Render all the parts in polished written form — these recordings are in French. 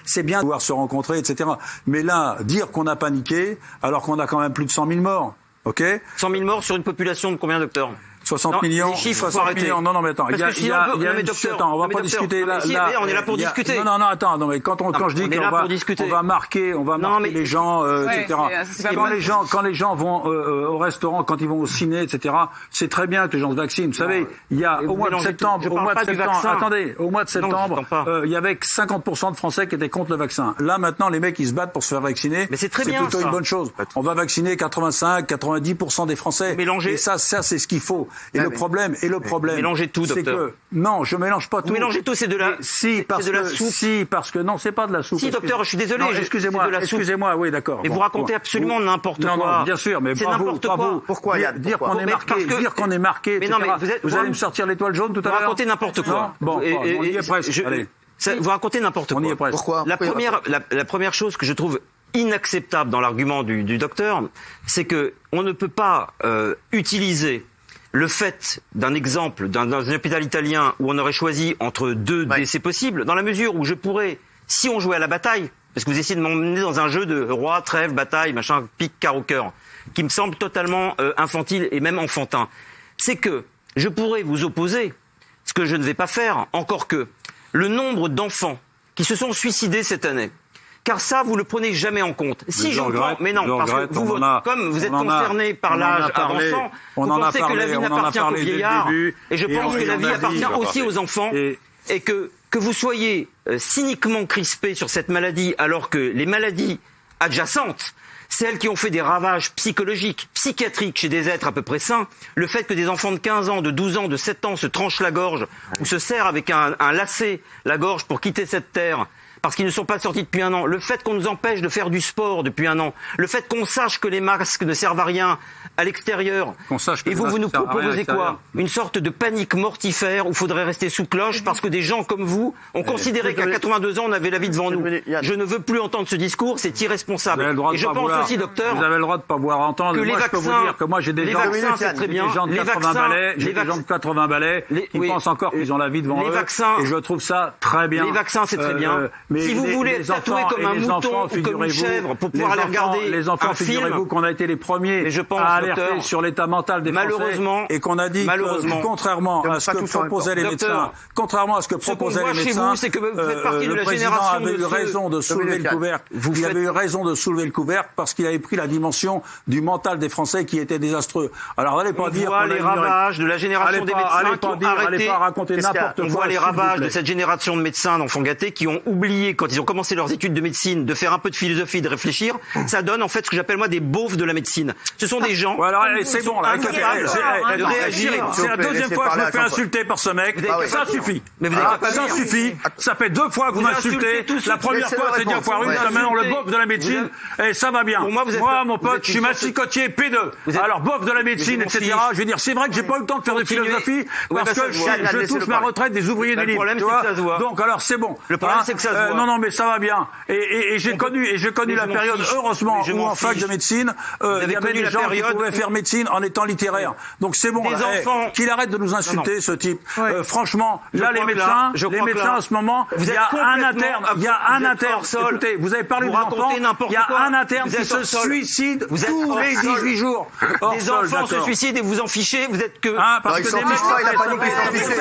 c'est bien de pouvoir se rencontrer, etc. Mais là, dire qu'on a paniqué, alors qu'on a quand même plus de 100 000 morts, ok ? 100 000 morts sur une population de combien, docteur ? 60 millions, 60 millions. Non, mais attends. Il y a attends, on va pas discuter là. On est là pour discuter. Non, attends, non, mais quand je dis qu'on va marquer les gens, etc. Quand les gens vont au restaurant, quand ils vont au ciné, etc. C'est très bien que les gens se vaccinent. Vous savez, il y a au mois de septembre, il y avait 50% de Français qui étaient contre le vaccin. Là, maintenant, les mecs, ils se battent pour se faire vacciner. Mais c'est très bien. C'est plutôt une bonne chose. On va vacciner 90% des Français. Mélanger. Et ça, c'est ce qu'il faut. Et le problème, mélangez tout, c'est docteur. que non, je mélange pas tout. Mélangez tout, c'est de la soupe. Parce que non, c'est pas de la soupe. Si, docteur, je suis désolé. Excusez-moi, oui, d'accord. Mais vous racontez absolument n'importe quoi. Non, bien sûr, mais c'est pas n'importe vous. quoi. Pourquoi dire qu'on est marqué, etc. Vous allez me sortir l'étoile jaune tout à l'heure. Vous racontez n'importe quoi. Bon, on y est presque. Allez. Vous racontez n'importe quoi. On y est presque. Pourquoi ? La première chose que je trouve inacceptable dans l'argument du docteur, c'est que on ne peut pas utiliser le fait d'un exemple dans un hôpital italien où on aurait choisi entre deux décès possibles, dans la mesure où je pourrais, si on jouait à la bataille, parce que vous essayez de m'emmener dans un jeu de roi, trêve, bataille, machin, pique, quart au cœur, qui me semble totalement infantile et même enfantin, c'est que je pourrais vous opposer, ce que je ne vais pas faire, encore que le nombre d'enfants qui se sont suicidés cette année, car ça, vous le prenez jamais en compte. Si j'en prends, mais non, parce que vous, comme vous êtes concerné par l'âge avançant, vous pensez que la vie n'appartient qu'aux vieillards, et je pense que la vie appartient aussi aux enfants, et que vous soyez cyniquement crispé sur cette maladie, alors que les maladies adjacentes, celles qui ont fait des ravages psychologiques, psychiatriques chez des êtres à peu près sains, le fait que des enfants de 15 ans, de 12 ans, de 7 ans se tranchent la gorge, ou se serrent avec un lacet la gorge pour quitter cette terre, parce qu'ils ne sont pas sortis depuis un an, le fait qu'on nous empêche de faire du sport depuis un an, le fait qu'on sache que les masques ne servent à rien à l'extérieur, et vous nous proposez quoi ? Une sorte de panique mortifère où il faudrait rester sous cloche parce que des gens comme vous ont considéré qu'à 82 ans on avait la vie devant nous. Je ne veux plus entendre ce discours, c'est irresponsable. Et je pense aussi, docteur, vous avez le droit de pas vouloir entendre. Que moi, je peux vous dire que moi j'ai des gens de 80 balais, qui pensent encore qu'ils ont la vie devant eux. Et je trouve ça très bien. Les vaccins, c'est très bien. Si vous voulez être tatoué comme un mouton ou comme une chèvre pour pouvoir aller regarder les enfants, un film, figurez-vous qu'on a été les premiers à alerter sur l'état mental des Français et qu'on a dit que, contrairement à ce que proposaient les médecins, c'est que vous faites partie de la génération avait eu raison de soulever le couvercle. Il avait eu raison de soulever le couvercle parce qu'il avait pris la dimension du mental des Français qui était désastreux. Alors n'allez pas dire qu'on voit les ravages de la génération des médecins qui ont arrêté. On voit les ravages de cette génération de médecins d'enfants gâtés qui ont oublié, quand ils ont commencé leurs études de médecine, de faire un peu de philosophie, de réfléchir. Ça donne en fait ce que j'appelle moi des beaufs de la médecine. Ce sont des gens c'est bon là, de réagir. C'est la deuxième fois que je me fais insulter par ce mec. Ça suffit. Mais ça suffit. Ça fait 2 fois que vous m'insultez. La première fois c'est dire fois une, maintenant le beauf de la médecine et ça va bien. Moi mon pote, je suis massicotier P2. Alors beauf de la médecine, etc. Je veux dire, c'est vrai que j'ai pas eu le temps de faire de philosophie parce que je touche ma retraite des ouvriers des livres. Donc alors c'est bon. Le problème c'est que ça se voit. Non, mais ça va bien. Et j'ai connu la période, heureusement, où en fac de médecine, il y avait des gens qui pouvaient faire médecine en étant littéraire. Donc c'est bon, qu'il arrête de nous insulter, ce type. Franchement, là, les médecins, en ce moment, il y a un interne, écoutez, vous avez parlé des enfants, il y a un interne qui se suicide tous les 18 jours. Les enfants se suicident et vous en fichez, vous êtes que... Parce que des mecs... Il a pas dit qu'il s'en fichait.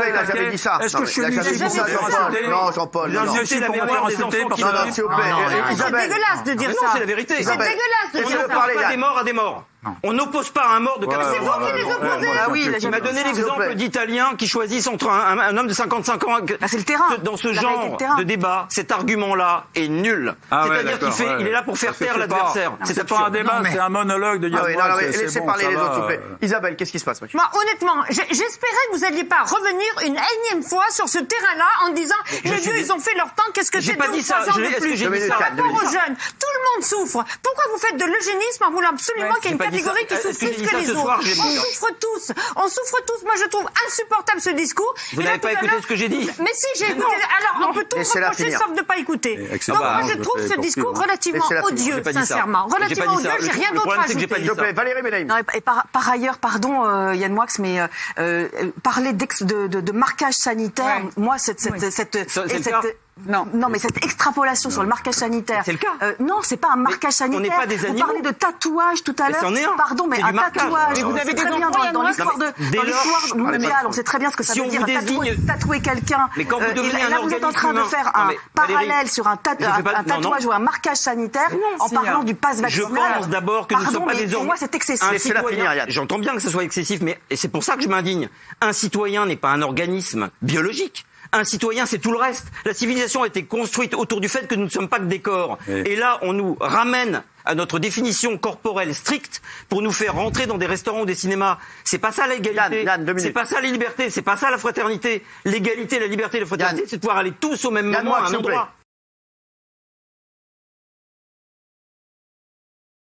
Il a jamais dit ça. Est-ce que je suis venu ici pour me faire insulter? Non, Jean-Paul. Insulter la mémoire des enfants qui meurent. S'il vous plaît. C'est dégueulasse de dire ça. Non, c'est la vérité. C'est dégueulasse de dire ça. On n'oppose pas des morts à des morts. On n'oppose pas un mort de 80 ans. C'est vous qui les opposez. Ah oui, il m'a donné l'exemple d'Italiens qui choisissent entre un homme de 55 ans. C'est le terrain. Dans ce genre de débat, cet argument-là est nul. C'est-à-dire qu'il est là pour faire taire l'adversaire. C'est pas un débat, c'est un monologue de Yann. Laissez parler les autres, s'il vous plaît. Isabelle, qu'est-ce qui se passe? Moi, honnêtement, j'espérais que vous n'alliez pas revenir une énième fois sur ce terrain-là en disant les vieux, ils ont fait leur temps, qu'est-ce que c'est 2 ou 3 ans de plus par rapport aux jeunes. Tout le monde souffre. Pourquoi vous faites de l'eugénisme en voulant absolument qu'il y ait une catégorie qui souffre plus que les autres? On souffre tous. Moi, je trouve insupportable ce discours. Vous n'avez pas écouté ce que j'ai dit? Mais si, j'ai écouté. Alors, on peut tout reprocher sauf de ne pas écouter. Donc, moi, je trouve ce discours relativement odieux, sincèrement. Relativement odieux, j'ai rien d'autre à ajouter. Valérie Mélaïm. Et par ailleurs, pardon Yann Moix, mais parler de marquage sanitaire, moi, Non, mais cette extrapolation sur le marquage sanitaire. C'est le cas. Non, c'est pas un marquage sanitaire. On n'est pas des animaux. Vous parlez de tatouage tout à l'heure. C'en est un. Pardon, mais un tatouage. Vous avez très bien dans l'histoire mondiale, on sait très bien ce que ça veut dire tatouer quelqu'un. Mais quand vous devenez là, vous êtes en train de faire un parallèle sur un tatouage ou un marquage sanitaire en parlant du pass vaccinal. Je pense d'abord que nous ne sommes pas des pour moi, c'est excessif. J'entends bien que ce soit excessif, mais c'est pour ça que je m'indigne. Un citoyen n'est pas un organisme biologique. Un citoyen, c'est tout le reste. La civilisation a été construite autour du fait que nous ne sommes pas que des corps. Oui. Et là, on nous ramène à notre définition corporelle stricte pour nous faire rentrer dans des restaurants ou des cinémas. C'est pas ça l'égalité. C'est pas ça les libertés. C'est pas ça la fraternité. L'égalité, la liberté, la fraternité, c'est de pouvoir aller tous au même moment à un endroit.